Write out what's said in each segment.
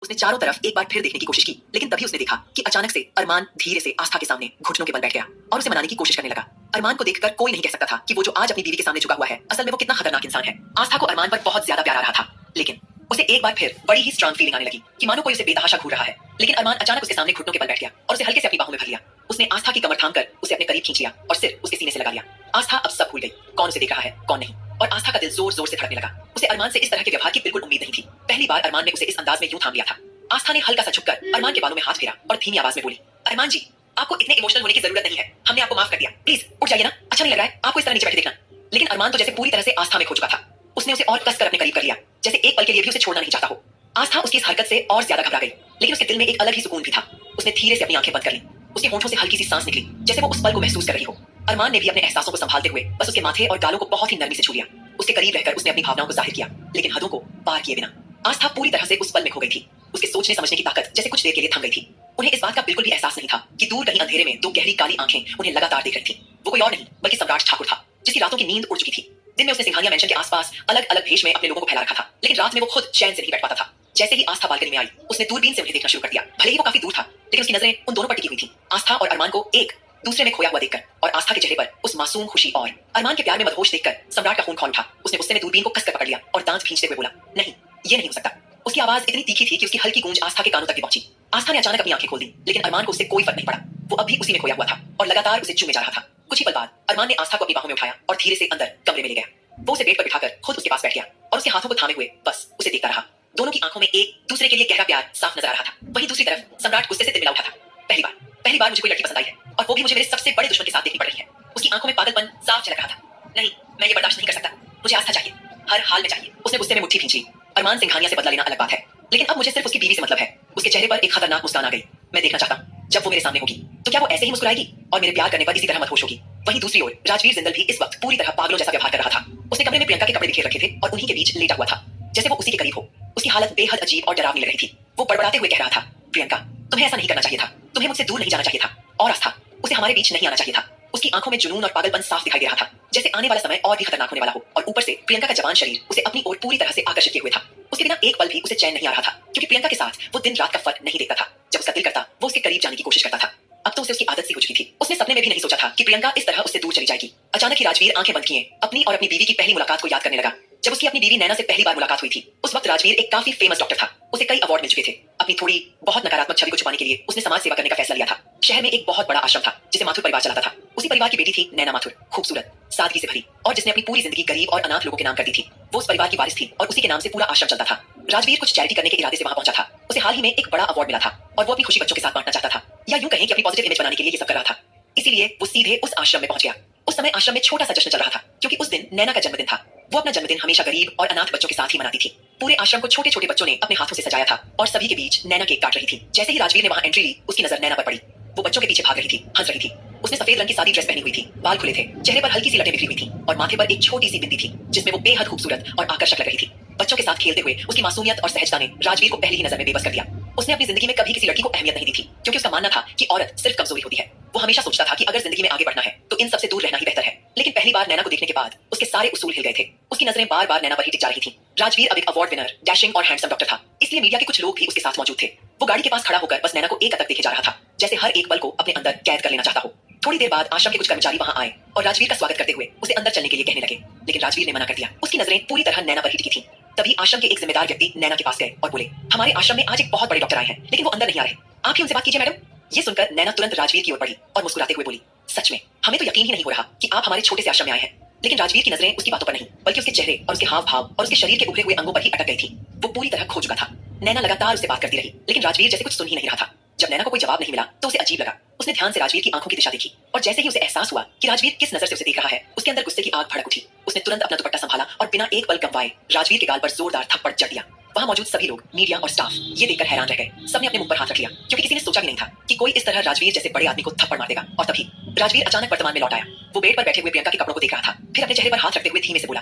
उसने चारों तरफ एक बार फिर देखने की कोशिश की, लेकिन तभी उसने देखा कि अचानक से अरमान धीरे से आस्था के सामने घुटनों के बल बैठ गया और उसे मनाने की कोशिश करने लगा। अरमान को देखकर कोई नहीं कह सकता था कि वो जो आज अपनी बीवी के सामने झुका हुआ है, असल में वो कितना खतरनाक इंसान है। आस्था को अरमान पर बहुत ज्यादा प्यार आ रहा था, लेकिन उसे एक बार फिर बड़ी ही स्ट्रांग फीलिंग आने लगी कि मानो कोई उसे बेतहाशा घूर रहा है। लेकिन अरमान अचानक उसके सामने घुटनों के बल बैठ गया और उसे हल्के से अपनी बाहों में भर लिया। उसने आस्था की कमर थामकर उसे अपने करीब खींच लिया और सिर उसके सीने से लगा लिया। आस्था अब सब भूल गई, कौन उसे देख रहा है कौन नहीं, और आस्था का दिल जोर जोर से धड़कने लगा। उसे अरमान से इस तरह के व्यवहार की बिल्कुल उम्मीद नहीं थी। पहली बार अरमान ने उसे इस अंदाज में यूं थाम लिया था। आस्था ने हल्का सा झुककर अरमान के बालों में हाथ फेरा और धीमी आवाज में बोली, अरमान जी, आपको इतने इमोशनल होने की जरूरत नहीं है, हमने आपको माफ कर दिया, प्लीज उठ जाइए ना, अच्छा नहीं लग रहा है आपको इस तरह नीचे बैठे देखना। लेकिन अरमान तो जैसे पूरी तरह से आस्था में खो चुका था। उसने उसे और कसकर अपने करीब कर लिया, जैसे एक पल के लिए भी उसे छोड़ना नहीं चाहता हो। आस्था उसकी इस हरकत से और ज्यादा घबरा गई, लेकिन उसके दिल में एक अलग ही सुकून भी था। उसने धीरे से अपनी आंखें बंद कर ली। उसके होंठों से हल्की सी सांस निकली, जैसे वो उस पल को महसूस कर रही हो। अरमान ने भी अपने एहसासों को संभालते हुए बस उसके माथे और गालों को बहुत ही नरमी से छू लिया। उसके करीब रहकर उसने अपनी भावनाओं को जाहिर किया, लेकिन हदों को पार किए बिना। आस्था पूरी तरह से उस पल में खो गई थी। उसके सोचने समझने की ताकत जैसे कुछ देर के लिए थम गई थी। उन्हें इस बात का बिल्कुल भी एहसास नहीं था कि दूर कहीं अंधेरे में दो गहरी काली आंखें उन्हें लगातार देख रही थी। वो कोई और नहीं बल्कि सम्राट ठाकुर था, जिसकी रातों की नींद उड़ चुकी थी। दिन में उसने सिंघानिया मेंशन के आसपास अलग अलग भेष में अपने लोगों को फैला रखा था, लेकिन रात में वो खुद चैन से नहीं बैठ पाता था। जैसे ही आस्था बालकनी में आई, उसने दूरबीन से उन्हें देखना शुरू कर दिया। भले ही वो काफी दूर था, लेकिन उसकी नजरें उन दोनों पर टिकी हुई थी, आस्था और अरमान को एक दूसरे में खोया हुआ देखकर। और आस्था के चेहरे पर उस मासूम खुशी और अरमान के प्यार में मदहोश देखकर सम्राट का खून खौल उठा। उसने गुस्से में दूरबीन को कसकर पकड़ लिया और दांत खींचते हुए बोला, नहीं, ये नहीं हो सकता। उसकी आवाज इतनी तीखी थी कि उसकी हल्की गूंज आस्था के कानों तक भी पहुंची। आस्था ने अचानक अपनी आंखें खोल दी, लेकिन अरमान को उससे कोई फर्क नहीं पड़ा। वो अब भी उसी में खोया हुआ था और लगातार उसे चूमे जा रहा था। कुछ ही पल बाद अरमान ने आस्था को अपनी बाहों में उठाया और धीरे से अंदर कमरे में ले गया। वो उसे बेड पर बिठाकर खुद उसके पास बैठ गया और उसके हाथों को थामे हुए बस उसे देखता रहा। दोनों की आंखों में एक दूसरे के लिए गहरा प्यार साफ नजर आ रहा था। वहीं दूसरी तरफ सम्राट गुस्से से तिलमिला उठा था। पहली बार मुझे कोई लड़की पसंद आई है, और वो भी मुझे मेरे सबसे बड़े दुश्मन के साथ देखनी पड़ रही है। उसकी आंखों में पागलपन साफ झलक रहा था। नहीं, मैं ये बर्दाश्त नहीं कर सकता, मुझे आस्था चाहिए, हर हाल में चाहिए। उसने गुस्से में मुट्ठी खींच ली। अरमान सिंघानिया से बदला लेना अलग बात है, लेकिन अब मुझे सिर्फ उसकी बीवी से मतलब है। उसके चेहरे पर एक खतरनाक मुस्कान आ गई। मैं देखना चाहता हूँ जब वो मेरे सामने होगी तो क्या वो ऐसे ही मुस्कुराएगी और मेरे प्यार करने पर इसी तरह मदहोश होगी। वहीं दूसरी ओर राजवीर जिंदल भी इस वक्त पूरी तरह पागलों जैसा व्यवहार कर रहा था। उसने कमरे में प्रियंका के कपड़े बिखेर रखे थे और उन्हीं के बीच लेटा हुआ था, जैसे वो उसी के करीब हो। उसकी हालत बेहद अजीब और डरावनी लग रही थी। वो बड़बड़ाते हुए कह रहा था, प्रियंका, तुम्हें ऐसा नहीं करना चाहिए था, तुम्हें मुझसे दूर नहीं जाना चाहिए था, और आस्था, उसे हमारे बीच नहीं आना चाहिए था। उसकी आंखों में जुनून और पागलपन साफ दिखाई दे रहा था, जैसे आने वाला समय और भी खतरनाक होने वाला हो। और ऊपर से प्रियंका का जवान शरीर उसे अपनी ओर पूरी तरह से आकर्षित किए हुए था। उसके बिना एक पल भी उसे चैन नहीं आ रहा था, क्योंकि प्रियंका के साथ वो दिन रात का फर्क नहीं देखता था। जब उसका दिल करता वो उसके करीब जाने की कोशिश करता था। अब तो उसे उसकी आदत सी हो चुकी थी। उसने सपने में भी नहीं सोचा था कि प्रियंका इस तरह उससे दूर चली जाएगी। अचानक ही राजवीर आंखें बंद किए अपनी और अपनी बीवी की पहली मुलाकात को याद करने लगा। जब उसकी अपनी बीवी नैना से पहली बार मुलाकात हुई थी, उस वक्त राजवीर एक काफी फेमस डॉक्टर था। उसे कई अवार्ड मिल चुके थे। अपनी थोड़ी बहुत नकारात्मक छवि को छुपाने के लिए उसने समाज सेवा करने का फैसला लिया था। शहर में एक बहुत बड़ा आश्रम था जिसे माथुर परिवार चलाता था। उसी परिवार की बेटी थी नैना माथुर, खूबसूरत, सादगी से भरी, और जिसने अपनी पूरी जिंदगी गरीब और अनाथ लोगों के नाम कर दी थी। वो उस परिवार की वारिस थी और उसी के नाम से पूरा आश्रम चलता था। राजवीर कुछ चैरिटी करने के इरादे से वहां पहुंचा था। उसे हाल ही में एक बड़ा अवार्ड मिला था और वो अपनी खुशी बच्चों के साथ बांटना चाहता था, या यूं कहें कि अपनी पॉजिटिव इमेज बनाने के लिए ये सब कर रहा था। इसीलिए वो सीधे उस आश्रम में पहुंच गया। उस समय आश्रम में छोटा सा जश्न चल रहा था, क्योंकि उस दिन नैना का जन्मदिन था। वो अपना जन्मदिन हमेशा गरीब और अनाथ बच्चों के साथ ही मनाती थी। पूरे आश्रम को छोटे छोटे बच्चों ने अपने हाथों से सजाया था और सभी के बीच नैना केक काट रही थी। जैसे ही राजवीर ने वहां एंट्री ली, उसकी नजर नैना पर पड़ी। वो बच्चों के पीछे भाग रही थी, हंस रही थी। उसने सफेद रंग की सादी ड्रेस पहनी हुई थी, बाल खुले थे, चेहरे पर हल्की सी लटें बिखरी हुई थी और माथे पर एक छोटी सी बिंदी थी, जिसमें वो बेहद खूबसूरत और आकर्षक लग रही थी। बच्चों के साथ खेलते हुए उसकी मासूमियत और सहजता ने राजवीर को पहली ही नजर में बेबस कर दिया। उसने अपनी जिंदगी में कभी किसी लड़की को अहमियत नहीं दी थी, क्योंकि उसका मानना था कि औरत सिर्फ कमजोरी होती है। वो हमेशा सोचता था कि अगर जिंदगी में आगे बढ़ना है तो इन सबसे दूर रहना ही बेहतर है। लेकिन पहली बार नैना को देखने के बाद उसके सारे उसूल हिल गए थे। उसकी नजरें बार बार नैना पर ही टिक जा रही थी। राजवीर अब एक अवार्ड विनर, डैशिंग और हैंडसम डॉक्टर था, इसलिए मीडिया के कुछ लोग भी उसके साथ मौजूद थे। वो गाड़ी के पास खड़ा होकर बस नैना को एक अटक देखे जा रहा था, जैसे हर एक पल को अपने अंदर कैद कर लेना चाहता हो। थोड़ी देर बाद आश्रम के कुछ कर्मचारी वहां आए और राजवीर का स्वागत करते हुए उसे अंदर चलने के लिए कहने लगे, लेकिन राजवीर ने मना कर दिया। उसकी नजरें पूरी तरह नैना पर ही टिकी थी। तभी आश्रम के एक जिम्मेदार व्यक्ति नैना के पास गए और बोले, हमारे आश्रम में आज एक बहुत बड़े डॉक्टर आए हैं, लेकिन वो अंदर नहीं आ रहे, आप ही उनसे बात कीजिए मैडम। ये सुनकर नैना तुरंत राजवीर की ओर बढ़ी और मुस्कुराते हुए बोली, सच में हमें तो यकीन ही नहीं हो रहा कि आप हमारे छोटे से आश्रम में आए हैं। लेकिन राजवीर की नजरें उसकी बातों पर नहीं, बल्कि उसके चेहरे और उसके हाव भाव और उसके शरीर के उभरे हुए अंगों पर ही अटक गई थी। वो पूरी तरह खो चुका था। नैना लगातार उससे बात करती रही, लेकिन राजवीर जैसे कुछ सुन ही नहीं रहा था। जब नैना को कोई जवाब नहीं मिला तो उसे अजीब लगा। उसने ध्यान से राजवीर की आंखों की दिशा देखी और जैसे ही उसे एहसास हुआ कि राजवीर किस नजर से उसे देख रहा है, उसके अंदर गुस्से की आग भड़क उठी। उसने तुरंत अपना दुपट्टा संभाला और बिना एक पल गंवाए राजवीर के गाल पर जोरदार थप्पड़ जड़ दिया। वहां मौजूद सभी लोग, मीडिया और स्टाफ ये देखकर हैरान रह गए। सबने अपने मुंह पर हाथ रख लिया, क्योंकि किसी ने सोचा भी नहीं था कि कोई इस तरह राजवीर जैसे बड़े आदमी को थप्पड़ मार देगा। और तभी राजवीर अचानक वर्तमान में लौट आया। वो बेड पर बैठे हुए प्रियंका के कपड़ों को देख रहा था, फिर अपने चेहरे पर हाथ रखते हुए धीमे से बोला,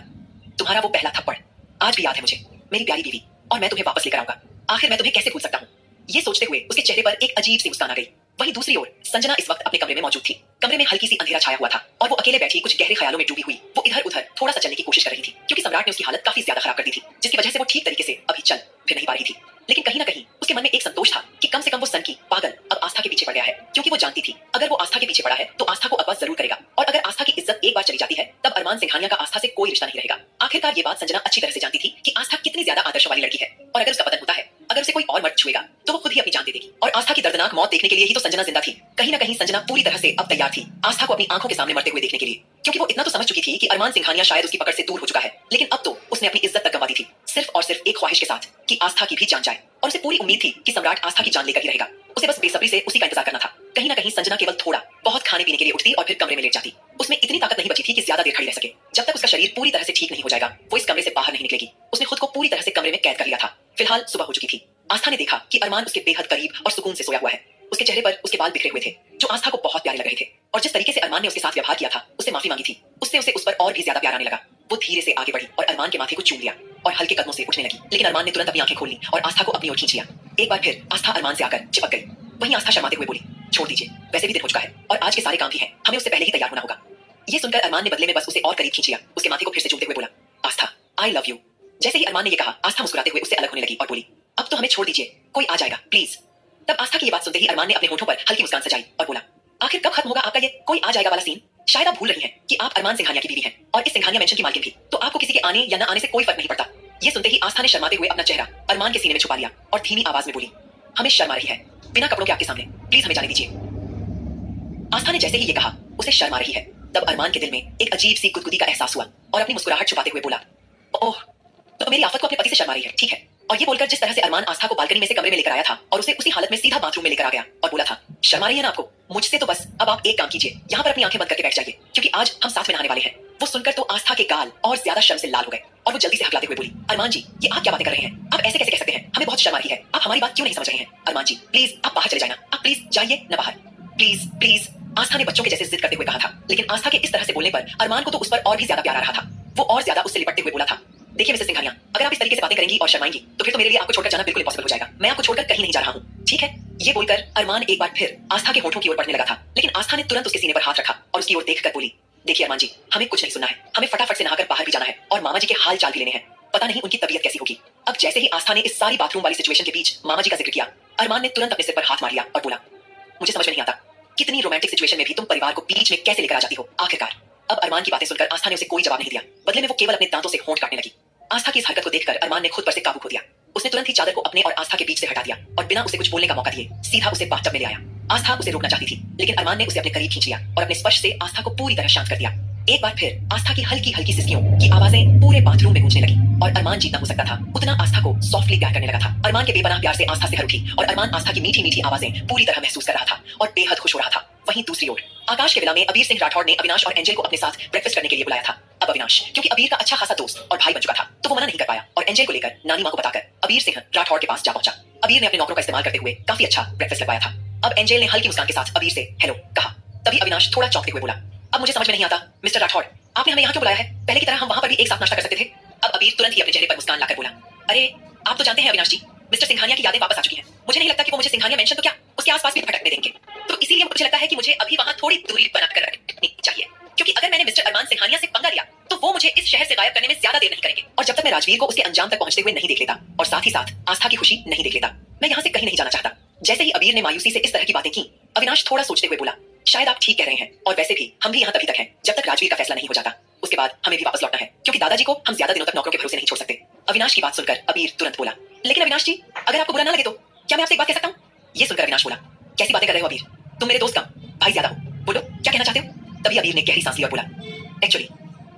तुम्हारा वो पहला थप्पड़ आज भी याद है मुझे, मेरी प्यारी बीवी, और मैं तुम्हें वापस लेकर आऊंगा। आखिर मैं तुम्हें कैसे भूल सकता हूँ। ये सोचते हुए उसके चेहरे पर एक अजीब सी मुस्कान आ गई। वहीं दूसरी ओर संजना इस वक्त अपने कमरे में मौजूद थी। कमरे में हल्की सी अंधेरा छाया हुआ था और वो अकेले बैठी कुछ गहरे ख्यालों में डूबी हुई वो इधर उधर थोड़ा सा चलने की कोशिश कर रही थी, क्योंकि सम्राट ने उसकी हालत काफी ज्यादा खराब कर दी थी, जिसकी वजह से वो ठीक तरीके से अभी चल फिर नहीं पा रही थी। लेकिन कहीं ना कहीं उसके मन में एक संतोष था कि कम से कम वो सन की पागल अब आस्था के पीछे पड़ गया है, क्योंकि वो जानती थी अगर वो आस्था के पीछे पड़ा है तो आस्था को अपवाद जरूर करेगा, और अगर आस्था की इज्जत एक बार चली जाती है तब अरमान सिंघानिया का आस्था से कोई रिश्ता नहीं रहेगा। आखिरकार ये बात संजना अच्छी तरह से जानती थी कि आस्था कितनी ज्यादा आदर्श वाली लड़की है, और अगर उसका पतन होता है, अगर उसे कोई और मर्द छुएगा तो वो खुद ही अपनी जान दे देगी। और आस्था की दर्दनाक मौत देखने के लिए ही तो संजना जिंदा थी। कहीं ना कहीं संजना पूरी तरह से अब तैयार थी आस्था को अपनी आंखों के सामने मरते हुए देखने के लिए, क्योंकि वो इतना तो समझ चुकी थी कि अरमान सिंघानिया शायद उसकी पकड़ से दूर हो चुका है, लेकिन अब तो उसने अपनी इज्जत तक गंवा दी थी, सिर्फ और सिर्फ एक ख्वाहिश के साथ कि आस्था की भी जान जाए। और उसे पूरी उम्मीद थी कि सम्राट आस्था की जान लेकर ही रहेगा। उसे बस बेसब्री से उसी का इंतजार करना था। कहीं ना कहीं संजना केवल थोड़ा बहुत खाने पीने के लिए उठती और फिर कमरे में लेट जाती। उसमें इतनी ताकत नहीं बची थी कि ज्यादा देर खड़ी रह सके। जब तक उसका शरीर पूरी तरह से ठीक नहीं हो जाएगा वो इस कमरे से बाहर नहीं निकलेगी। उसने खुद को पूरी तरह से कमरे में कैद कर लिया था। फिलहाल सुबह हो चुकी थी। आस्था ने देखा कि अरमान उसके बेहद करीब और सुकून से सोया हुआ है। उसके चेहरे पर उसके बाल बिखरे हुए थे जो आस्था को बहुत प्यारे लग रहे थे, और जिस तरीके से अरमान ने उसके साथ व्यवहार किया था, उससे माफी मांगी थी, उससे उसे उस पर और भी ज्यादा प्यार आने लगा। वो धीरे से आगे बढ़ी और अरमान के माथे को चूम लिया और हल्के कदमों से उठने लगी, लेकिन अरमान ने तुरंत अपनी आंखें खोल ली और आस्था को अपनी ओर खींच लिया। एक बार फिर आस्था अरमान से आकर चिपक गई। वहीं आस्था शर्माते हुए बोली, छोड़ दीजिए, वैसे भी दिन हो चुका है और आज के सारे काम भी हैं, हमें उससे पहले ही तैयार होना होगा। ये सुनकर अरमान ने बदले में बस उसे और करीब खींच लिया। उसके माथे को फिर से चूमते हुए बोला, आस्था आई लव यू। जैसे ही अरमान ने ये कहा, आस्था मुस्कुराते हुए उससे अलग होने लगी और बोली, अब तो हमें छोड़ दीजिए, कोई आ जाएगा प्लीज। तब आस्था की ये बात सुनते ही अरमान ने अपने होठों पर हल्की मुस्कान सजाई और बोला, आखिर कब खत्म होगा आपका ये कोई आ जाएगा वाला सीन? शायद आप भूल रही हैं कि आप अरमान सिंघानिया की बीवी हैं और इस सिंघानिया मेंशन की मालकिन भी, तो आपको किसी के आने या न आने से कोई फर्क नहीं पड़ता। ये सुनते ही आस्था ने शर्माते हुए अपना चेहरा अरमान के सीने में छुपा लिया और धीमी आवाज में बोली, हमें शर्म आ रही है बिना कपड़ों के आपके सामने, प्लीज हमें जाने दीजिए। आस्था ने जैसे ही ये कहा उसे शर्म आ रही है, तब अरमान के दिल में एक अजीब सी गुदगुदी का एहसास हुआ और अपनी मुस्कुराहट छुपाते हुए बोला, ओह तो मेरी आफत को अपने पति से शर्म आ रही है, ठीक है। और ये बोलकर जिस तरह से अरमान आस्था को बालकनी में से कमरे में लेकर आया था और उसे उसी हालत में सीधा बाथरूम में लेकर आ गया और बोला था, शर्म आ रही है ना आपको? मुझसे तो बस अब आप एक काम कीजिए, यहाँ पर अपनी आंखें बंद करके बैठ जाइए, क्योंकि आज हम साथ में नहाने वाले हैं। वो सुनकर तो आस्था के गाल और ज्यादा शर्म से लाल हो गए और वो जल्दी से हकलाते हुए बोली, अरमान जी ये आप क्या बातें कर रहे हैं? आप ऐसे कैसे कह सकते हैं? हमें बहुत शर्म आ रही है, आप हमारी बात क्यों नहीं समझ रहे हैं? अरमान जी प्लीज आप बाहर चले जाए ना, आप प्लीज जाइए ना बाहर, प्लीज प्लीज। आस्था ने बच्चों के जैसे जिद करते हुए कहा था, लेकिन आस्था के इस तरह से बोलने पर अरमान को तो उस पर और भी ज्यादा प्यार आ रहा था। वो और ज्यादा उससे लिपटते हुए बोला था, देखिए मिसेस सिंघानिया, अगर आप इस तरीके से बातें करेंगी और शर्माएंगी तो फिर तो मेरे लिए आपको छोड़कर जाना बिल्कुल इम्पॉसिबल हो जाएगा। मैं आपको छोड़कर कहीं नहीं जा रहा हूँ, ठीक है। ये बोलकर अरमान एक बार फिर आस्था के होठों की ओर बढ़ने लगा था, लेकिन आस्था ने तुरंत उसके सीने पर हाथ रखा और उसकी ओर देखकर बोली, देखिए अरमान जी, हमें कुछ नहीं सुनना है, हमें फटाफट से नहाकर बाहर भी जाना है और मामा जी के हाल चाल भी लेने हैं। पता नहीं उनकी तबीयत कैसी होगी। अब जैसे ही आस्था ने इस सारी बाथरूम वाली सिचुएशन के बीच मामा जी का जिक्र किया, अरमान ने तुरंत अपने सिर पर हाथ मार लिया और बोला, मुझे समझ में नहीं आता कितनी रोमांटिक सिचुएशन में भी तुम परिवार को बीच में कैसे लेकर आ जाती हो आखिरकार। अब अरमान की बातें सुनकर आस्था ने उसे कोई जवाब नहीं दिया, बदले में वो केवल अपने दांतों से होंठ काटने लगी। आस्था की इस हरकत को देखकर अरमान ने खुद पर से काबू खो दिया। उसने तुरंत ही चादर को अपने और आस्था के बीच से हटा दिया और बिना उसे कुछ बोलने का मौका दिए सीधा उसे बाथटब में ले आया। आस्था उसे रोकना चाहती थी, लेकिन अरमान ने उसे अपने करीब खींच लिया और अपने स्पर्श से आस्था को पूरी तरह शांत कर दिया। एक बार फिर आस्था की हल्की हल्की सिसकियों की आवाजें पूरे बाथरूम में गूंजने लगी और अरमान जितना हो सकता था उतना आस्था को सॉफ्टली प्यार करने लगा था। अरमान के बेपनाह प्यार से आस्था से हर उठी और अरमान आस्था की मीठी मीठी आवाजें पूरी तरह महसूस कर रहा था और बेहद खुश हो रहा था। वहीं दूसरी ओर आकाश के विला में अबीर सिंह राठौड़ ने अविनाश और एंजल को अपने साथ ब्रेकफास्ट करने के लिए बुलाया था। अब अविनाश क्योंकि अबीर का अच्छा खासा दोस्त और भाई बन चुका था, तो वो मना नहीं कर पाया और एंजल को लेकर नानी मां को बताकर अबीर सिंह राठौड़ के पास जा पहुंचा। अबीर ने अपने नौकरों का इस्तेमाल करते हुए काफी अच्छा ब्रेकफास्ट लगवाया था। अब एंजल ने हल्की मुस्कान के साथ अबीर से हेलो कहा। तभी अविनाश थोड़ा चौंकते हुए बोला, अब मुझे समझ में नहीं आता मिस्टर राठौड़, आपने हमें यहाँ क्यों बुलाया है? पहले की तरह हम वहां पर भी एक साथ नाश्ता कर सकते थे। अब अबीर तुरंत ही अपने चेहरे पर मुस्कान लाकर बोला, अरे आप तो जानते हैं अविनाश जी, मिस्टर सिंघानिया की यादें वापस आ चुकी हैं। मुझे नहीं लगता कि वो मुझे सिंघानिया मेंशन तो क्या उसके आसपास भी भटकने देंगे, तो इसीलिए मुझे लगता है कि मुझे अभी वहां थोड़ी दूरी बनाकर रखनी चाहिए, क्योंकि अगर मैंने मिस्टर अरमान सिंघानिया से पंगा लिया तो वो मुझे इस शहर से गायब करने में ज्यादा देर नहीं करेंगे, और जब तक मैं राजवीर को उसके अंजाम तक पहुंचते हुए नहीं देख लेता और साथ ही साथ आस्था की खुशी नहीं देख लेता, मैं यहाँ से कहीं नहीं जाना चाहता। जैसे ही अबीर ने मायूसी से इस तरह की बातें की, अविनाश थोड़ा सोचते हुए बोला, शायद आप ठीक कह रहे हैं, और वैसे भी हम भी यहाँ तभी तक हैं जब तक राजवीर का फैसला नहीं हो जाता। उसके बाद हमें भी वापस लौटना है, क्योंकि दादाजी को हम ज्यादा दिनों तक नौकरों के भरोसे नहीं छोड़ सकते। अविनाश की बात सुनकर अबीर तुरंत बोला, लेकिन अविनाश जी अगर आपको बुरा ना लगे तो क्या मैं आपसे एक बात कह सकता हूँ? ये सुनकर अविनाश बोला, कैसी बातें कर रहे हो अबीर, तुम मेरे दोस्त कम भाई ज्यादा हो, बोलो क्या कहना चाहते हो? तभी अबीर ने गहरी सांस ली और बोला, एक्चुअली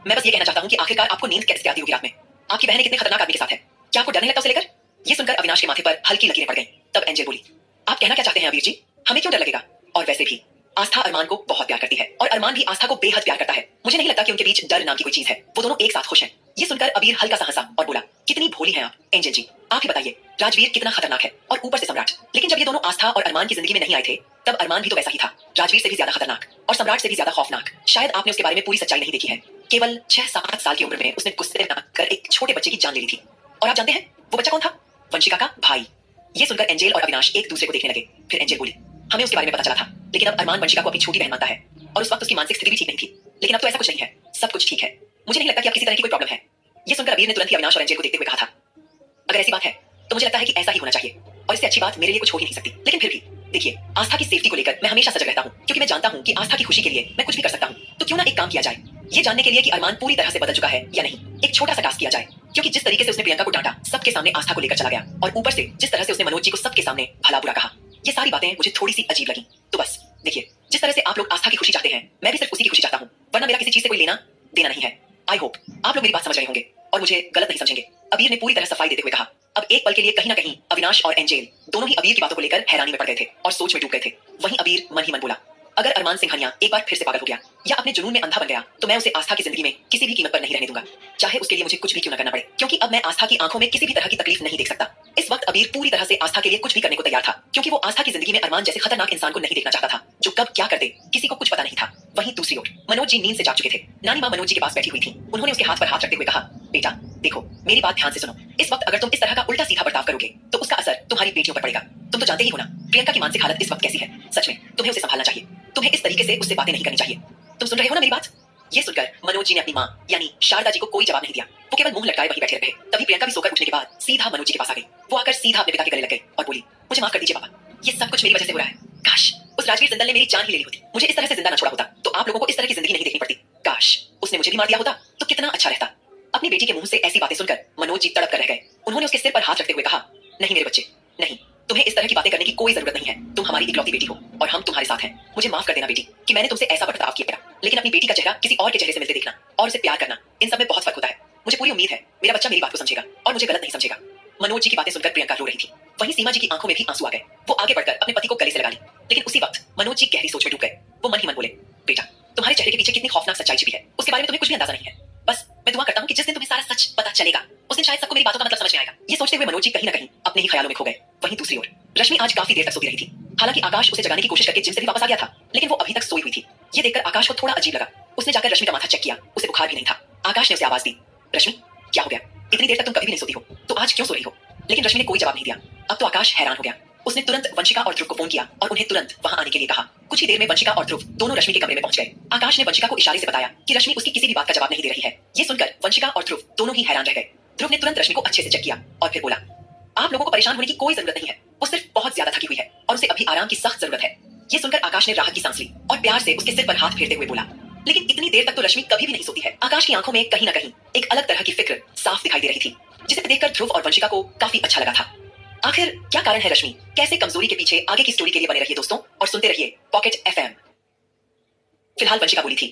मैं बस ये कहना चाहता हूँ कि आखिरकार आपको नींद कैसे आती होगी रात में? आपकी बहन कितने खतरनाक आदमी के साथ है, क्या आपको डर नहीं लगता उसे लेकर? ये सुनकर अविनाश के माथे पर हल्की लकीरें पड़ गईं। तब एंजल बोली, आप कहना क्या चाहते हैं अबीर जी, हमें क्यों डर लगेगा? और वैसे भी आस्था अरमान को बहुत प्यार करती है और अरमान भी आस्था को बेहद प्यार करता है। मुझे नहीं लगता कि उनके बीच डर नाम की कोई चीज है, वो दोनों एक साथ खुश हैं। ये सुनकर अबीर हल्का सा हंसा और बोला, कितनी भोली हैं आप एंजल जी, आप ही बताइए राजवीर कितना खतरनाक है और ऊपर से सम्राट। लेकिन जब ये दोनों आस्था और अरमान की जिंदगी में नहीं आए थे तब अरमान भी तो वैसा ही था, राजवीर से भी ज्यादा खतरनाक और सम्राट से भी ज्यादा खौफनाक। शायद आपने उसके बारे में पूरी सच्चाई नहीं देखी है। केवल 6-7 साल की उम्र में उसने गुस्से में आकर एक छोटे बच्चे की जान ले ली थी, और आप जानते हैं वो बच्चा कौन था? वंशिका का भाई। ये सुनकर एंजल और अविनाश एक दूसरे को देखने लगे। फिर एंजल बोली, हमें उसके बारे में पता चला था, लेकिन अब अरमान वंशिका को अपनी छोटी बहन मानता है और उस वक्त उसकी मानसिक स्थिति भी ठीक नहीं थी। लेकिन अब तो ऐसा कुछ नहीं है, सब कुछ ठीक है। मुझे नहीं लगता कि अब किसी तरह की कोई प्रॉब्लम है। ये सुनकर अबीर ने तुरंत ही अविनाश और एंजेल को देखते हुए कहा था, अगर ऐसी बात है तो मुझे लगता है कि ऐसा ही होना चाहिए और इससे अच्छी बात मेरे लिए कुछ हो ही नहीं सकती। लेकिन फिर भी देखिए, आस्था की सेफ्टी को लेकर मैं हमेशा सजग रहता हूँ, क्योंकि मैं जानता हूँ कि आस्था की खुशी के लिए मैं कुछ भी कर सकता हूँ। तो क्यों ना एक काम किया जाए, ये जानने के लिए कि अरमान पूरी तरह से बदल चुका है या नहीं, एक छोटा सा टास्क किया जाए। क्योंकि जिस तरीके से उसने प्रियंका को डांटा, सबके सामने आस्था को लेकर चला गया, और ऊपर से जिस तरह से उसने मनोज जी को सबके सामने भला बुरा कहा, ये सारी बातें मुझे थोड़ी सी अजीब लगी। तो बस देखिए, जिस तरह से आप लोग आस्था की खुशी चाहते हैं, मैं भी सिर्फ उसी की खुशी चाहता हूँ, वरना मेरा किसी चीज से कोई लेना देना नहीं है। आई होप आप लोग मेरी बात समझ रहे होंगे और मुझे गलत नहीं समझेंगे। अबीर ने पूरी तरह सफाई देते हुए कहा। अब एक पल के लिए कहीं ना कहीं अविनाश और एंजेल दोनों ही अबीर की बातों को लेकर हैरानी में पड़ गए थे और सोच में डूब गए थे। वहीं अबीर मन ही मन बोला, अगर अरमान सिंघानिया एक बार फिर से पागल हो गया या अपने जुनून में अंधा बन गया, तो मैं उसे आस्था की जिंदगी में किसी भी कीमत पर नहीं रहने दूंगा, चाहे उसके लिए मुझे कुछ भी क्यों न करना पड़े। क्योंकि अब मैं आस्था की आंखों में किसी भी तरह की तकलीफ नहीं देख सकता। इस वक्त अबीर पूरी तरह से आस्था के लिए कुछ भी करने को तैयार था, क्योंकि वो आस्था की जिंदगी में अरमान जैसे खतरनाक इंसान को नहीं देखना चाहता था, जो कब क्या कर दे किसी को कुछ पता नहीं था। वहीं दूसरी ओर मनोज जी नींद से जाग चुके थे। नानी माँ मनोज जी के पास बैठी हुई थी। उन्होंने उसके हाथ पर हाथ रखते हुए कहा, बेटा देखो, मेरी बात ध्यान से सुनो। इस वक्त अगर तुम इस तरह का उल्टा सीधा बर्ताव करोगे तो उसका असर तुम्हारी बेटियों पर पड़ेगा। तुम तो जानते ही हो ना प्रियंका की मानसिक हालत इस वक्त कैसी है। सच में तुम्हें उसे संभालना चाहिए। तुम्हें इस तरीके से उससे बातें नहीं करनी चाहिए। तुम सुन रहे हो ना मेरी बात? ये सुनकर मनोज जी ने अपनी माँ यानी शारदा जी को कोई जवाब नहीं दिया। वो केवल मुंह लटकाए वहीं बैठे रहे। तभी प्रियंका भी सोकर उठने के बाद सीधा मनोज जी के पास आ गई। वो आकर सीधा अपने पिता के गले लग गई और बोली, मुझे माफ कर दीजिए पापा, ये सब कुछ मेरी वजह से हो रहा है। काश उस राजवीर जिंदल ने मेरी जान ही ले ली होती, मुझे इस तरह से जिंदा न छोड़ा होता, तो आप लोगों को इस तरह की जिंदगी नहीं देखनी पड़ती। काश उसने मुझे भी मार दिया होता तो कितना अच्छा रहता। अपनी बेटी के मुंह से ऐसी बातें सुनकर मनोज जी तड़प कर रह गए। उन्होंने उसके सिर पर हाथ रखते हुए कहा, नहीं मेरे बच्चे, नहीं, तुम्हें इस तरह की बातें करने की कोई जरूरत नहीं है। तुम हमारी इकलौती बेटी हो और हम तुम्हारे साथ हैं। मुझे माफ कर देना बेटी कि मैंने तुमसे ऐसा बर्ताव किया, लेकिन अपनी बेटी का चेहरा किसी और के चेहरे से मिलते देखना और उसे प्यार करना, इन सब में बहुत फर्क होता है। मुझे पूरी उम्मीद है मेरा बच्चा मेरी बात को समझेगा और मुझे गलत नहीं समझेगा। मनोज जी की बातें सुनकर प्रियंका रो रही थी। वहीं सीमा जी की आंखों में भी आंसू आ गए। वो आगे बढ़कर अपने पति को गले से लगा ली, लेकिन उसी वक्त मनोज जी गहरी सोच में डूब गए। वो मन ही मन बोले, बेटा तुम्हारे चेहरे के पीछे कितनी खौफनाक सच्चाई छिपी है, उसके बारे में तुम्हें कुछ भी अंदाजा नहीं है। बस मैं दुआ करता हूँ कि जिस दिन तुम्हें सारा सच पता चलेगा, उस दिन शायद सबको मेरी बातों का मतलब समझ में आएगा। ये सोचते हुए मनोज जी कहीं ना कहीं अपने ही ख्यालों में खो गए। वहीं दूसरी ओर रश्मि आज काफी देर तक सोती रही थी। हालांकि आकाश उसे जगाने की कोशिश करके जिम से भी वापस आ गया था, लेकिन वो अभी तक सोई हुई थी। ये देखकर आकाश को थोड़ा अजीब लगा। उसने जाकर रश्मि का माथा चेक किया, उसे बुखार भी नहीं था। आकाश ने उसे आवाज दी, रश्मि क्या हो गया? इतनी देर तक तुम कभी भी नहीं सोती हो, तो आज क्यों सो रही हो? लेकिन रश्मि ने कोई जवाब नहीं दिया। अब तो आकाश हैरान हो गया। उसने तुरंत वंशिका और ध्रुव को फोन किया और उन्हें तुरंत वहां आने के लिए कहा। कुछ ही देर में वंशिका और ध्रुव दोनों रश्मि के कमरे में पहुंच गए। आकाश ने वंशिका को इशारे से बताया कि रश्मि उसकी किसी भी बात का जवाब नहीं दे रही है। ये सुनकर वंशिका और ध्रुव दोनों ही हैरान रह गए। ध्रुव ने तुरंत रश्मि को अच्छे से चेक किया और फिर बोला, आप लोगों को परेशान होने की कोई जरूरत नहीं है, वो सिर्फ बहुत ज्यादा थकी हुई है और उसे अभी आराम की सख्त जरूरत है। ये सुनकर आकाश ने राहत की सांस ली और प्यार से उसके सिर पर हाथ फेरते हुए बोला, लेकिन इतनी देर तक तो रश्मि कभी भी नहीं सोती है। आकाश की आंखों में कहीं ना कहीं एक अलग तरह की फिक्र साफ दिखाई दे रही थी, जिसे देखकर ध्रुव और वंशिका को काफी अच्छा लगा था। आखिर क्या कारण है रश्मि कैसे कमजोरी के पीछे? आगे की स्टोरी के लिए बने रहिए दोस्तों और सुनते रहिए पॉकेट एफएम। फिलहाल वंशिका बोली थी,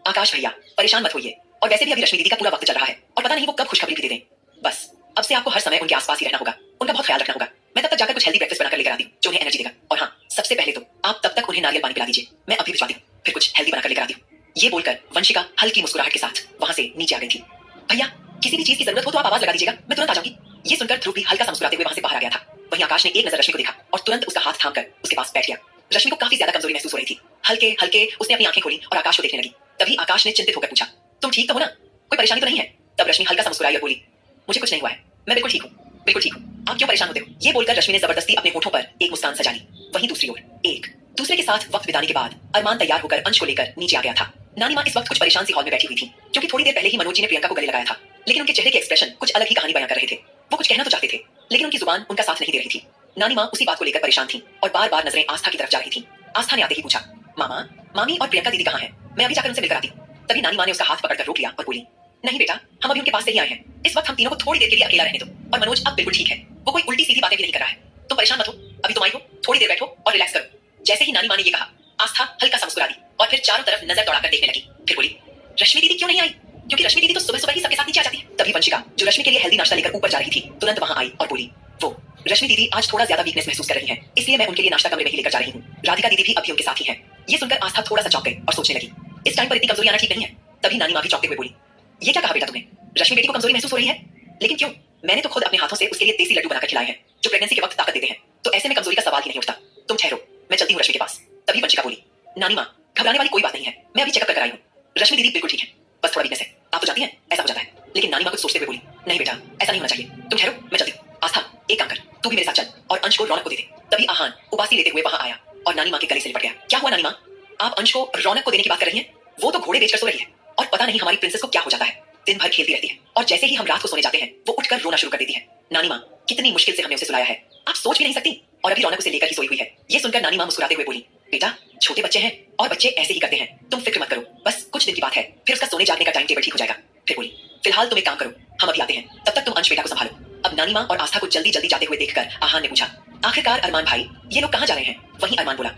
आकाश भैया परेशान मत होइए, और वैसे भी अभी रश्मि दीदी का पूरा वक्त चल रहा है और पता नहीं वो कब खुशखबरी भी दे दें। बस अब से आपको हर समय उनके आसपास ही रहना होगा, उनका बहुत ख्याल रखना होगा। मैं तब तक जाकर कुछ हेल्दी ब्रेकफास्ट बनाकर लेकर आती हूँ जो उन्हें एनर्जी देगा। और हाँ, सबसे पहले तो आप तब तक उन्हें नारियल पानी पिला दीजिए, मैं अभी भिजवाती हूँ, फिर कुछ हेल्दी बनाकर लेकर आती हूँ। ये बोलकर वंशिका हल्की मुस्कुराहट के साथ वहां से नीचे आ गई थी। भैया किसी भी चीज की जरूरत हो तो आप आवाज लगा दीजिएगा, मैं तुरंत आ जाऊंगी। ये सुनकर ध्रुव भी हल्का सा मुस्कुराते हुए वहां से बाहर आ गया था। वहीं आकाश ने एक नजर रश्मि को देखा और तुरंत उसका हाथ थामकर उसके पास बैठ गया। रश्मि को काफी ज्यादा कमजोरी महसूस हो रही थी। हल्के हल्के उसने अपनी आंखें खोली और आकाश को देखने लगी। तभी आकाश ने चिंतित होकर पूछा, तुम ठीक तो हो ना? कोई परेशानी तो नहीं है? तब रश्मि हल्का सा मुस्कुराई और बोली, मुझे कुछ नहीं हुआ है, मैं बिल्कुल ठीक हूँ, बिल्कुल ठीक हूँ, आप क्यों परेशान होते हो? ये बोलकर रश्मि ने जबरदस्ती अपने होठों पर एक मुस्कान सजा ली। वहीं दूसरी ओर एक दूसरे के साथ वक्त बिताने के बाद अरमान तैयार होकर अंश को लेकर नीचे आ गया था। नानी माँ इस वक्त कुछ परेशान सी हॉल में बैठी हुई थी, क्योंकि थोड़ी देर पहले ही मनोज जी ने प्रियंका को गले लगाया था, लेकिन उनके चेहरे के एक्सप्रेशन कुछ अलग ही कहानी बयां कर रहे थे। वो कुछ कहना तो चाहते थे, लेकिन उनकी जुबान उनका साथ नहीं दे रही थी। नानी माँ उसी बात को लेकर परेशान थी और बार बार नजरें आस्था की तरफ जा रही थी। आस्था ने आते ही पूछा, मामा मामी और प्रियंका दीदी कहाँ हैं? मैं अभी जाकर उनसे मिलकर आती हूँ। तभी नानी माँ ने उसका हाथ पकड़कर रोक लिया और बोली, नहीं बेटा, हम अभी उनके पास से ही आए हैं, इस वक्त हम तीनों को थोड़ी देर के लिए अकेला रहने दो। और मनोज अब बिल्कुल ठीक है, वो कोई उल्टी सीधी बातें भी नहीं कर रहा है। तुम परेशान मत हो, अभी तुम आई हो, थोड़ी देर बैठो और रिलैक्स करो। जैसे ही नानी माँ ने ये कहा, आस्था हल्का सा मुस्कुरा दी और फिर चारों तरफ नजर दौड़ाकर देखने लगी। फिर बोली, रश्मि दीदी क्यों नहीं आई? क्योंकि रश्मि दीदी तो सुबह सुबह ही सबके साथ नीचे आ जाती है। तभी वंशिका जो रश्मि के लिए हेल्दी नाश्ता लेकर ऊपर जा रही थी, तुरंत वहां आई और बोली, वो रश्मि दीदी आज थोड़ा ज्यादा वीकनेस महसूस कर रही हैं, इसलिए मैं उनके लिए नाश्ता कमरे में ही लेकर जा रही हूँ। राधिका दीदी भी अभी उनके साथ ही है। ये सुनकर आस्था थोड़ा सा चौंक गई और सोचने लगी, इस टाइम पर इतनी कमजोरी आना ठीक नहीं है। तभी नानी माँ भी चौंकते हुए बोली, ये क्या कहा बेटा तुमने? रश्मि बेटी को कमजोरी महसूस हो रही है? लेकिन क्यों? मैंने तो खुद अपने हाथों से उसके लिए देसी लड्डू बनाकर खिलाए हैं, जो प्रेगनेंसी के वक्त ताकत देते हैं, तो ऐसे में कमजोरी का सवाल ही नहीं उठता। तुम ठहरो, मैं चलती हूँ रश्मि के पास। तभी वंशिका बोली, नानी माँ घबराने वाली कोई बात नहीं है, मैं अभी चेकअप कर आई हूँ, रश्मि दीदी बिल्कुल ठीक है, बस थोड़ा वीकनेस है, आप तो जानती हैं ऐसा हो जाता है। लेकिन नानी माँ कुछ सोचते हुए बोली, नहीं बेटा ऐसा नहीं होना चाहिए, तुम ठहरो, मैं चलती हूँ। आस्था एक काम कर, तू भी मेरे साथ चल और अंश को रौनक को दे दे। तभी आहान उबासी लेते हुए वहां आया। और नानी माँ के गले से लिपट गया। क्या हुआ नानी माँ? आप अंश को रौनक को देने की बात कर रही हैं? वो तो घोड़े बेचकर सो रही है और पता नहीं हमारी प्रिंसेस को क्या हो जाता है। दिन भर खेलती रहती है और जैसे ही हम रात को सोने जाते हैं वो उठकर रोना शुरू कर देती है। नानी माँ, कितनी मुश्किल से हमने उसे सुलाया है, आप सोच भी नहीं सकती। और अभी रौनक उसे लेकर ही सोई हुई है। ये सुनकर नानी माँ मुस्कुराते हुए बोली, बेटा छोटे बच्चे हैं और बच्चे ऐसे ही करते हैं, तुम फिक्र मत करो, बस कुछ दिन की बात है, फिर उसका सोने जागने का टाइम टेबल ठीक हो जाएगा। फिर बोली, फिलहाल तुम एक काम करो, हम अभी आते हैं, तब तक तुम अंश बेटा को संभालो। अब नानी माँ और आस्था को जल्दी जल्दी जाते हुए देखकर आहान ने पूछा, आखिरकार अरमान भाई, ये लोग कहाँ जा रहे हैं? वहीं अरमान बोला,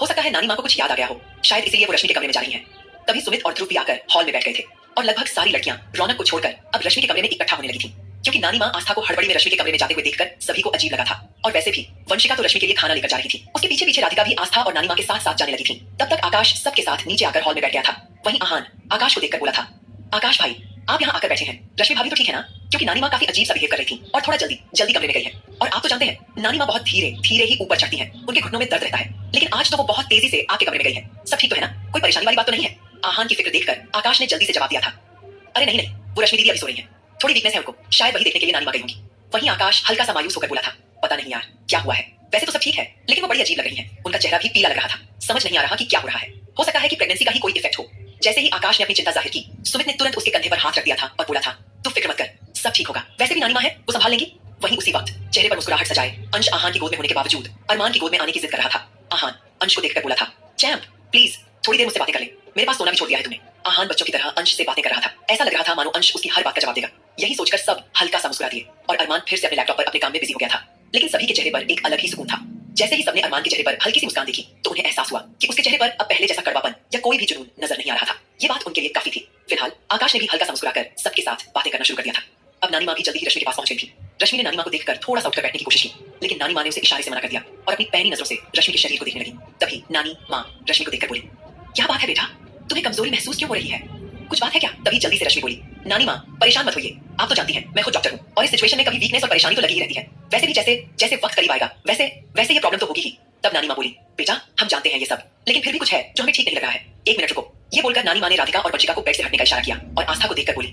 हो सकता है नानी माँ को कुछ याद आ गया हो, शायद इसीलिए वो रश्मि के कमरे में जा रही हैं। तभी सुमित और ध्रुव भी आकर हॉल में बैठ गए थे और लगभग सारी लड़कियां रौनक को छोड़कर अब रश्मि के कमरे में इकट्ठा होने लगी थी, क्योंकि नानी माँ आस्था को हड़बड़ी में रश्मि के कमरे में जाते हुए देखकर सभी को अजीब लगा था। और वैसे भी वंशिका तो रश्मि के लिए खाना लेकर जा रही थी, उसके पीछे पीछे राधिका भी आस्था और नानी माँ के साथ साथ जाने लगी थी। तब तक आकाश सबके साथ नीचे आकर हॉल में बैठ गया था। वहीं आहान आकाश को देखकर बोला था, आकाश भाई आप यहाँ आकर बैठे हैं, रश्मि भाभी तो ठीक है ना? क्योंकि नानी माँ काफी अजीब सा बिहेव कर रही थी और थोड़ा जल्दी जल्दी कमरे में गई है। और आप तो जानते हैं नानी माँ बहुत धीरे धीरे ही ऊपर चढ़ती हैं, उनके घुटनों में दर्द रहता है, लेकिन आज तो वो बहुत तेजी से आपके कमरे में गई है। सब ठीक तो है ना? कोई परेशानी वाली बात तो नहीं है? आहान की फिक्र देखकर आकाश ने जल्दी से जवाब दिया था, अरे नहीं नहीं, वो रश्मि दीदी अभी सो रही है, थोड़ी वीकनेस है उनको, शायद वही देखने के लिए नानी माँ गई होंगी। वहीं आकाश हल्का सा मायूस होकर बोला था, पता नहीं यार क्या हुआ है, वैसे तो सब ठीक है लेकिन वो बड़ी अजीब लग रही है, उनका चेहरा भी पीला लग रहा था, समझ नहीं आ रहा कि क्या हो रहा है। हो सकता है कि प्रेगनेंसी का ही कोई इफेक्ट हो। जैसे ही आकाश ने अपनी चिंता जाहिर की, सुमित ने तुरंत उसके कंधे पर हाथ रख दिया था और बोला था, तू फिक्र मत कर, सब ठीक होगा, वैसे भी नानी माँ है, वो संभाल लेंगी। वहीं उसी वक्त चेहरे पर मुस्कुराहट सजाए अंश आहान की गोद में होने के बावजूद अरमान की गोद में आने की जिद कर रहा था। आहान अंश को देखकर बोला था, चैंप प्लीज थोड़ी देर मुझसे बातें कर ले, मेरे पास सोना भी छोड़ दिया है तुमने। आहान बच्चों की तरह अंश से बातें कर रहा था, ऐसा लग रहा था मानो अंश उसकी हर बात का जवाब देगा। यही सोचकर सब हल्का सा मुस्कुरा दिए और अरमान फिर से अपने लैपटॉप पर अपने काम में बिजी हो गया था। लेकिन सभी के चेहरे पर एक अलग ही सुकून था। जैसे ही सबने अरमान के चेहरे पर हल्की सी मुस्कान देखी तो उन्हें एहसास हुआ कि उसके चेहरे पर अब पहले जैसा कड़वापन या कोई भी जुनून नजर नहीं आ रहा था। ये बात उनके लिए काफी थी। फिलहाल आकाश ने भी हल्का सा मुस्कुराकर सबके साथ बातें करना शुरू कर दिया था। अब नानी माँ भी जल्दी ही रश्मि के पास पहुंच गई थी। रश्मि ने नानी माँ को देखकर थोड़ा सा उठकर बैठने की कोशिश की, लेकिन नानी माँ ने उसे इशारे से मना कर दिया और अपनी पैनी नजरों से रश्मि के शरीर को देखने लगी। तभी नानी माँ रश्मि को देखकर बोली, क्या बात है बेटा, तुम्हें कमजोरी महसूस क्यों हो रही है? कुछ बात है क्या? तभी जल्दी से रश्मि बोली, नानी माँ परेशान मत होइए, आप तो जानती हैं मैं खुद डॉक्टर हूँ और इस सिचुएशन में कभी वीकनेस और परेशानी तो लगी ही रहती है। वैसे भी जैसे जैसे वक्त करीब आएगा वैसे वैसे ये प्रॉब्लम तो होगी ही। तब नानी माँ बोली, बेटा हम जानते हैं ये सब, लेकिन फिर भी कुछ है जो हमें ठीक नहीं लग रहा है, एक मिनट रुको। ये बोलकर नानी माँ ने राधिका और वंशिका को बेड से हटने का इशारा किया और आस्था को देखकर बोली,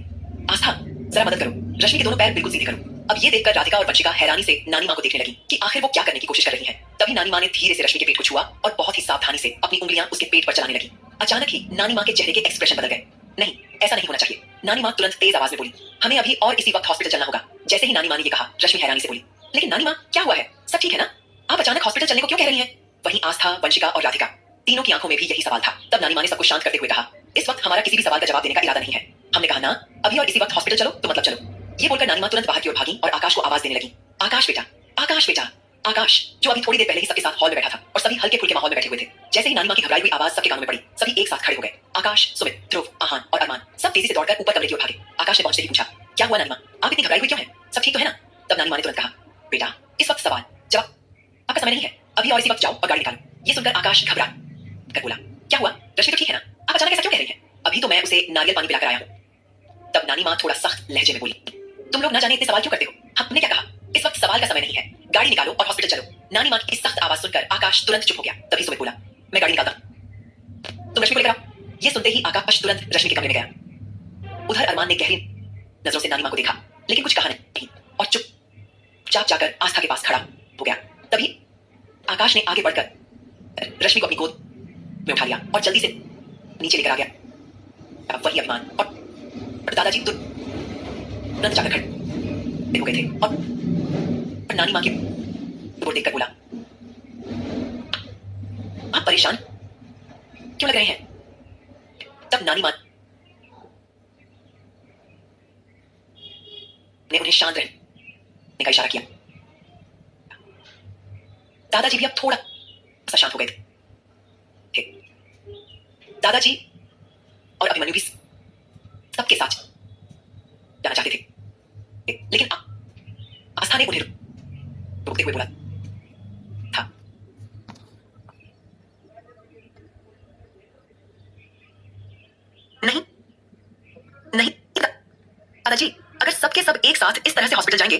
आस्था जरा मदद करो, रश्मि के दोनों पैर बिल्कुल सीधे करो। अब ये देखकर राधिका और वंशिका हैरानी से नानी माँ को देखने लगी कि आखिर वो क्या करने की कोशिश कर रही है। तभी नानी माँ ने धीरे से रश्मि के पेट को छुआ और बहुत ही सावधानी से अपनी उंगलियां उसके पेट पर चलाने लगी। अचानक ही नानी माँ के चेहरे के एक्सप्रेशन बदल गए। नहीं, ऐसा नहीं होना चाहिए। नानी माँ तुरंत तेज आवाज में बोली, हमें अभी और इसी वक्त हॉस्पिटल चलना होगा। जैसे ही नानी माँ ने ये कहा, रश्मि हैरानी से बोली, लेकिन नानी माँ क्या हुआ है, सब ठीक है ना? आप अचानक हॉस्पिटल चलने को क्यों कह रही हैं? वहीं आस्था, वंशिका और राधिका तीनों की आंखों में भी यही सवाल था। तब नानी माँ ने सबको शांत करते हुए कहा, इस वक्त हमारा किसी भी सवाल का जवाब देने का इरादा नहीं है। हमने कहा ना, अभी और इसी वक्त हॉस्पिटल चलो तो मतलब चलो। ये बोलकर नानी माँ तुरंत बाहर की ओर भागी और आकाश को आवाज देने लगी, आकाश बेटा, आकाश बेटा। आकाश जो अभी थोड़ी देर पहले ही सबके साथ हॉल में बैठा था और सभी हल्के फुल्के माहौल में बैठे हुए थे। जैसे ही नानी माँ की घबराई हुई आवाज सबके कानों में पड़ी, सभी एक साथ खड़े हो गए। आकाश, सुमित, ध्रुव, आहान और अरमान सब तेजी से दौड़कर ऊपर कमरे की ओर भागे। आकाश ने पहुंचते ही पूछा, क्या हुआ नानी माँ, आप इतनी घबराई हुई क्यों है, सब ठीक तो है ना? तब नानी माँ ने तुरंत कहा, बेटा इस वक्त सवाल जवाब आपका समय नहीं है, अभी और इसी वक्त जाओ और गाड़ी निकालो। ये सुनकर आकाश घबरा कर बोला, क्या हुआ, रश्मि तो ठीक है ना? आप अचानक ऐसा क्यों कह रही हैं? अभी तो मैं उसे नारियल पानी पिलाकर आया हूँ। तब नानी माँ थोड़ा सख्त लहजे में बोली, तुम लोग ना जाने इतने सवाल क्यों करते हो? हमने क्या कहा, इस वक्त सवाल का समय नहीं है, गाड़ी निकालो और हॉस्पिटल चलो। नानी माँ की इस सख्त आवाज सुनकर आकाश तुरंत चुप हो गया। तभी सुमित बोला, मैं गाड़ी निकालता हूं, तुम रश्मि को लेकर आओ। ये सुनते ही आकाश तुरंत रश्मि के कमरे में गया। उधर अरमान ने गहरी नजरों से नानी माँ को देखा, लेकिन कुछ कहा नहीं और चुपचाप जाकर आस्था के पास खड़ा हो गया। तभी आकाश ने आगे बढ़कर रश्मि को अपनी गोद में उठा लिया और जल्दी से नीचे लेकर आ गया। अब वही अभिमान और दादाजी तुरंत जाकर खड़े हो गए थे और नानी माँ की ओर देखकर बोला, आप परेशान क्यों लग रहे हैं? तब नानी माँ ने उन्हें शांत रहने का इशारा किया। दादाजी भी अब थोड़ा सा शांत हो गए थे। दादाजी और अभिमन्यु भी सबके साथ जाना चाहते थे, लेकिन आस्था ने उन्हें रोकते हुए बोला था, नहीं नहीं दादाजी, अगर सबके सब एक साथ इस तरह से हॉस्पिटल जाएंगे